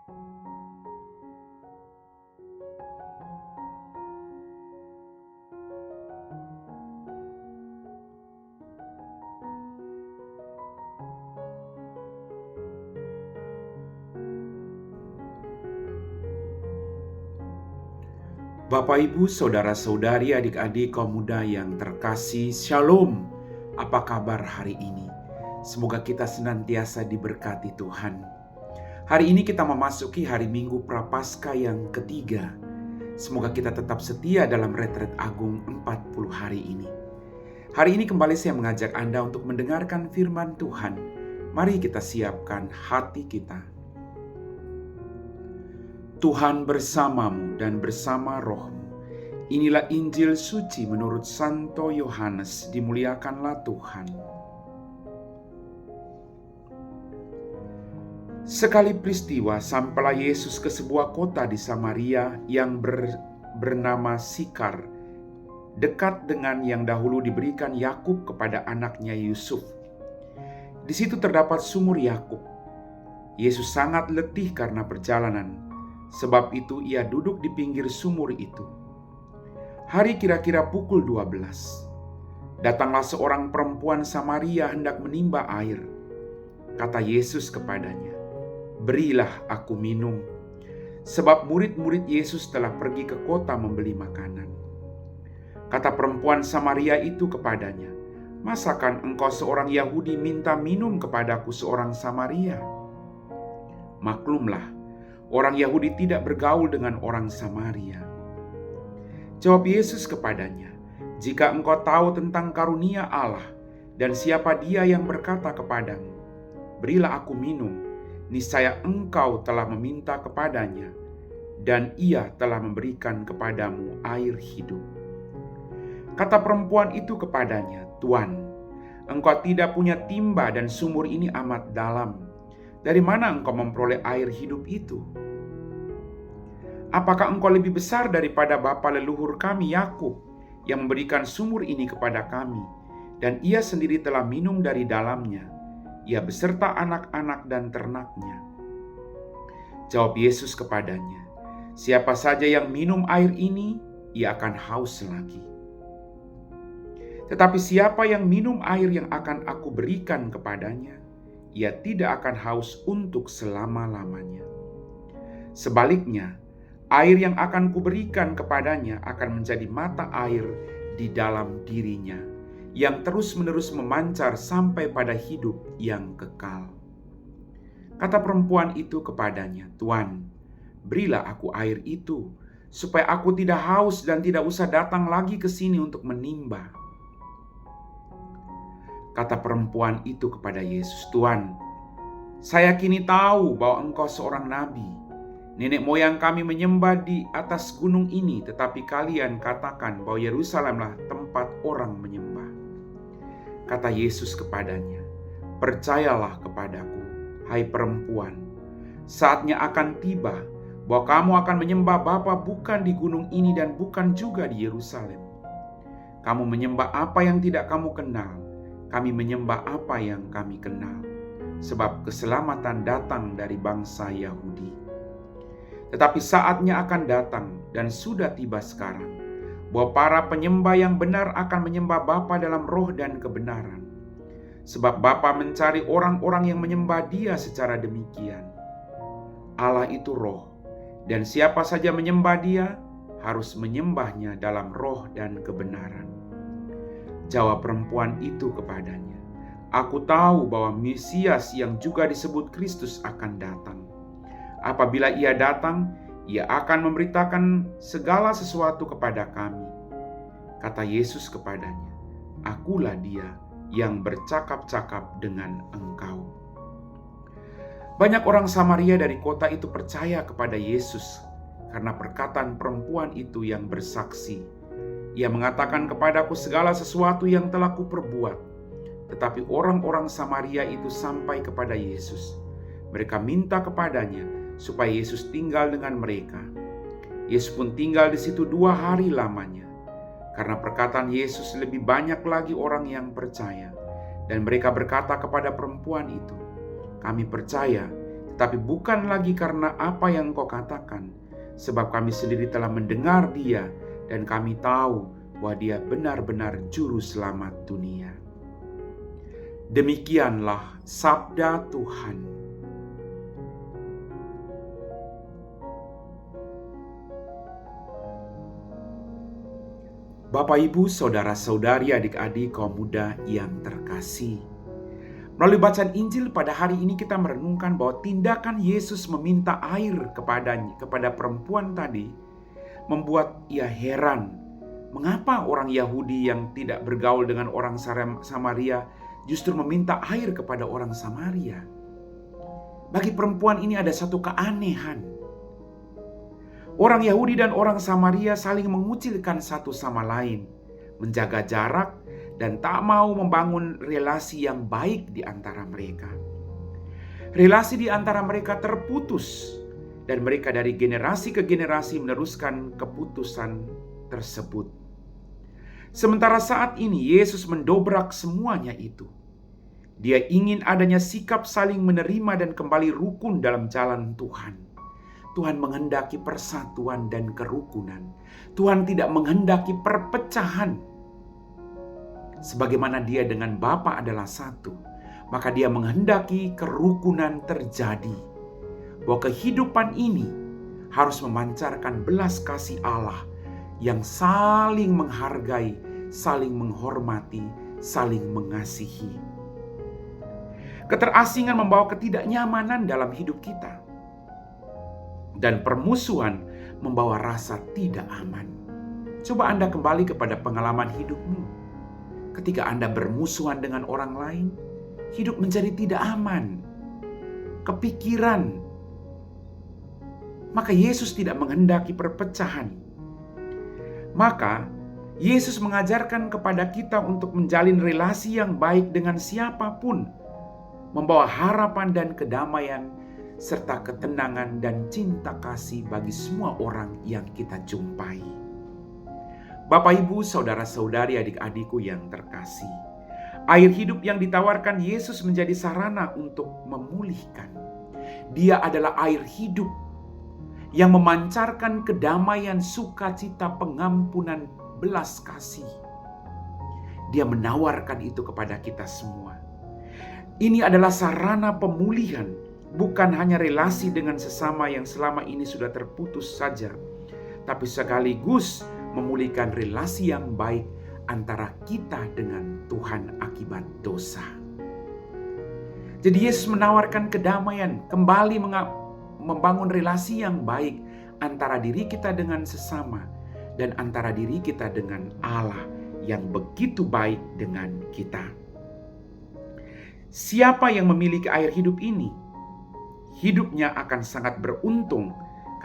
Bapak, Ibu, Saudara-saudari, adik-adik kaum muda yang terkasih, Shalom. Apa kabar hari ini? Semoga kita senantiasa diberkati Tuhan. Hari ini kita memasuki hari Minggu Prapaskah yang ketiga. Semoga kita tetap setia dalam retret agung 40 hari ini. Hari ini kembali saya mengajak Anda untuk mendengarkan firman Tuhan. Mari kita siapkan hati kita. Tuhan bersamamu dan bersama rohmu. Inilah Injil suci menurut Santo Yohanes, dimuliakanlah Tuhan. Sekali peristiwa, sampailah Yesus ke sebuah kota di Samaria yang bernama Sikar, dekat dengan yang dahulu diberikan Yakub kepada anaknya Yusuf. Di situ terdapat sumur Yakub. Yesus sangat letih karena perjalanan. Sebab itu ia duduk di pinggir sumur itu. Hari kira-kira pukul 12. Datanglah seorang perempuan Samaria hendak menimba air. Kata Yesus kepadanya, "Berilah aku minum." Sebab murid-murid Yesus telah pergi ke kota membeli makanan. Kata perempuan Samaria itu kepadanya, "Masakan engkau seorang Yahudi minta minum kepadaku seorang Samaria?" Maklumlah, orang Yahudi tidak bergaul dengan orang Samaria. Jawab Yesus kepadanya, "Jika engkau tahu tentang karunia Allah dan siapa Dia yang berkata kepadamu, 'Berilah aku minum,' niscaya engkau telah meminta kepadanya, dan Ia telah memberikan kepadamu air hidup." Kata perempuan itu kepadanya, "Tuan, engkau tidak punya timba dan sumur ini amat dalam. Dari mana engkau memperoleh air hidup itu? Apakah engkau lebih besar daripada bapa leluhur kami Yakub yang memberikan sumur ini kepada kami, dan ia sendiri telah minum dari dalamnya, ia beserta anak-anak dan ternaknya?" Jawab Yesus kepadanya, "Siapa saja yang minum air ini, ia akan haus lagi. Tetapi siapa yang minum air yang akan aku berikan kepadanya, ia tidak akan haus untuk selama-lamanya. Sebaliknya, air yang akan kuberikan kepadanya akan menjadi mata air di dalam dirinya, yang terus-menerus memancar sampai pada hidup yang kekal." Kata perempuan itu kepadanya, "Tuan, berilah aku air itu, supaya aku tidak haus dan tidak usah datang lagi ke sini untuk menimba." Kata perempuan itu kepada Yesus, "Tuan, saya kini tahu bahwa engkau seorang nabi. Nenek moyang kami menyembah di atas gunung ini, tetapi kalian katakan bahwa Yerusalemlah tempat orang menyembah." Kata Yesus kepadanya, "Percayalah kepadaku, hai perempuan, saatnya akan tiba bahwa kamu akan menyembah Bapa bukan di gunung ini dan bukan juga di Yerusalem. Kamu menyembah apa yang tidak kamu kenal, kami menyembah apa yang kami kenal, sebab keselamatan datang dari bangsa Yahudi. Tetapi saatnya akan datang dan sudah tiba sekarang, bahwa para penyembah yang benar akan menyembah Bapa dalam roh dan kebenaran. Sebab Bapa mencari orang-orang yang menyembah Dia secara demikian. Allah itu roh, dan siapa saja menyembah Dia harus menyembahnya dalam roh dan kebenaran." Jawab perempuan itu kepadanya, "Aku tahu bahwa Mesias yang juga disebut Kristus akan datang. Apabila ia datang, ia akan memberitakan segala sesuatu kepada kami." Kata Yesus kepadanya, "Akulah Dia yang bercakap-cakap dengan engkau." Banyak orang Samaria dari kota itu percaya kepada Yesus karena perkataan perempuan itu yang bersaksi, "Ia mengatakan kepadaku segala sesuatu yang telah kuperbuat." Tetapi orang-orang Samaria itu sampai kepada Yesus. Mereka minta kepadanya supaya Yesus tinggal dengan mereka. Yesus pun tinggal di situ 2 hari lamanya. Karena perkataan Yesus lebih banyak lagi orang yang percaya. Dan mereka berkata kepada perempuan itu, "Kami percaya, tetapi bukan lagi karena apa yang engkau katakan, sebab kami sendiri telah mendengar dia dan kami tahu bahwa dia benar-benar juru selamat dunia. Demikianlah sabda Tuhan. Bapak, Ibu, saudara-saudari, adik-adik, kaum muda yang terkasih. Melalui bacaan Injil pada hari ini kita merenungkan bahwa tindakan Yesus meminta air kepada perempuan tadi membuat ia heran. Mengapa orang Yahudi yang tidak bergaul dengan orang Samaria justru meminta air kepada orang Samaria? Bagi perempuan ini ada satu keanehan. Orang Yahudi dan orang Samaria saling mengucilkan satu sama lain, menjaga jarak, dan tak mau membangun relasi yang baik di antara mereka. Relasi di antara mereka terputus, dan mereka dari generasi ke generasi meneruskan keputusan tersebut. Sementara saat ini Yesus mendobrak semuanya itu. Dia ingin adanya sikap saling menerima dan kembali rukun dalam jalan Tuhan. Tuhan menghendaki persatuan dan kerukunan. Tuhan tidak menghendaki perpecahan. Sebagaimana dia dengan Bapa adalah satu, maka dia menghendaki kerukunan terjadi. Bahwa kehidupan ini harus memancarkan belas kasih Allah yang saling menghargai, saling menghormati, saling mengasihi. Keterasingan membawa ketidaknyamanan dalam hidup kita. Dan permusuhan membawa rasa tidak aman. Coba Anda kembali kepada pengalaman hidupmu. Ketika Anda bermusuhan dengan orang lain, hidup menjadi tidak aman. Kepikiran. Maka Yesus tidak menghendaki perpecahan. Maka Yesus mengajarkan kepada kita untuk menjalin relasi yang baik dengan siapapun, membawa harapan dan kedamaian, serta ketenangan dan cinta kasih bagi semua orang yang kita jumpai. Bapak, Ibu, saudara-saudari, adik-adikku yang terkasih, air hidup yang ditawarkan Yesus menjadi sarana untuk memulihkan. Dia adalah air hidup yang memancarkan kedamaian, sukacita, pengampunan, belas kasih. Dia menawarkan itu kepada kita semua. Ini adalah sarana pemulihan, bukan hanya relasi dengan sesama yang selama ini sudah terputus saja, tapi sekaligus memulihkan relasi yang baik antara kita dengan Tuhan akibat dosa. Jadi Yesus menawarkan kedamaian, kembali membangun relasi yang baik antara diri kita dengan sesama dan antara diri kita dengan Allah yang begitu baik dengan kita. Siapa yang memiliki air hidup ini, hidupnya akan sangat beruntung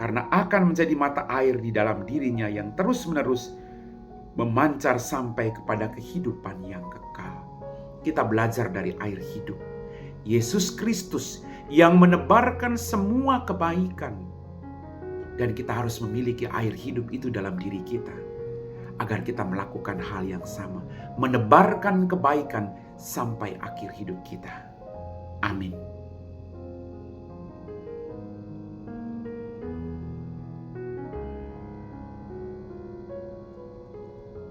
karena akan menjadi mata air di dalam dirinya yang terus-menerus memancar sampai kepada kehidupan yang kekal. Kita belajar dari air hidup, Yesus Kristus yang menebarkan semua kebaikan. Dan kita harus memiliki air hidup itu dalam diri kita, agar kita melakukan hal yang sama, menebarkan kebaikan sampai akhir hidup kita. Amin.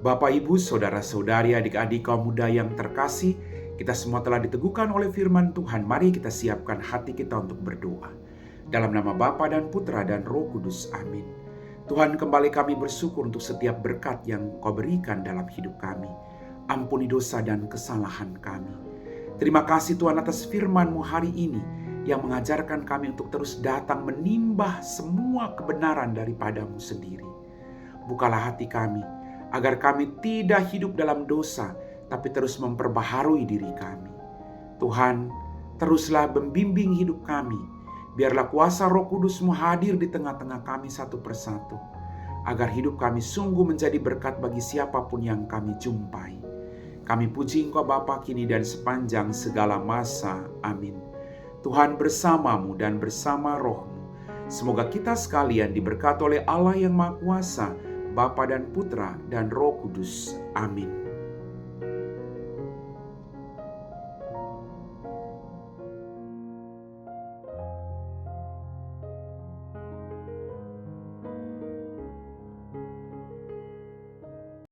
Bapak, Ibu, saudara-saudari, adik-adik, kaum muda yang terkasih, kita semua telah diteguhkan oleh firman Tuhan. Mari kita siapkan hati kita untuk berdoa. Dalam nama Bapa dan Putra dan Roh Kudus, amin. Tuhan, kembali kami bersyukur untuk setiap berkat yang Kau berikan dalam hidup kami. Ampuni dosa dan kesalahan kami. Terima kasih Tuhan atas firman-Mu hari ini yang mengajarkan kami untuk terus datang menimbah semua kebenaran daripada-Mu sendiri. Bukalah hati kami, agar kami tidak hidup dalam dosa, tapi terus memperbaharui diri kami. Tuhan, teruslah membimbing hidup kami. Biarlah kuasa Roh Kudus-Mu hadir di tengah-tengah kami satu persatu, agar hidup kami sungguh menjadi berkat bagi siapapun yang kami jumpai. Kami puji Engkau Bapa kini dan sepanjang segala masa. Amin. Tuhan bersama-Mu dan bersama Roh-Mu. Semoga kita sekalian diberkati oleh Allah yang Maha Kuasa, Bapa dan Putra dan Roh Kudus. Amin.